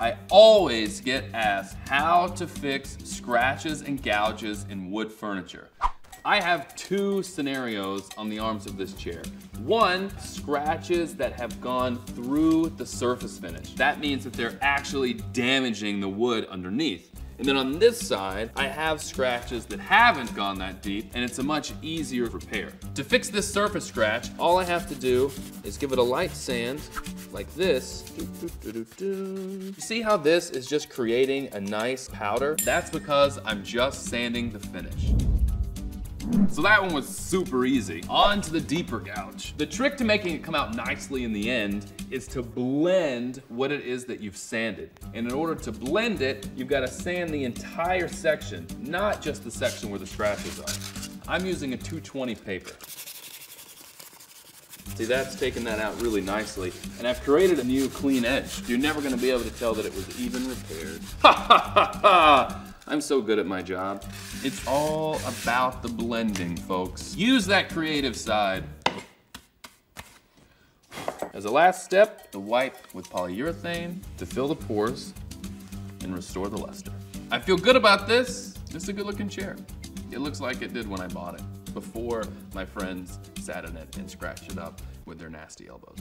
I always get asked how to fix scratches and gouges in wood furniture. I have two scenarios on the arms of this chair. One, scratches that have gone through the surface finish. That means that they're actually damaging the wood underneath. And then on this side, I have scratches that haven't gone that deep, and it's a much easier repair. To fix this surface scratch, all I have to do is give it a light sand, like this. You see how this is just creating a nice powder? That's because I'm just sanding the finish. So that one was super easy. On to the deeper gouge. The trick to making it come out nicely in the end is to blend what it is that you've sanded. And in order to blend it, you've got to sand the entire section, not just the section where the scratches are. I'm using a 220 paper. See, that's taken that out really nicely. And I've created a new clean edge. You're never going to be able to tell that it was even repaired. Ha ha ha ha! I'm so good at my job. It's all about the blending, folks. Use that creative side. As a last step, the wipe with polyurethane to fill the pores and restore the luster. I feel good about this. It's a good looking chair. It looks like it did when I bought it, before my friends sat in it and scratched it up with their nasty elbows.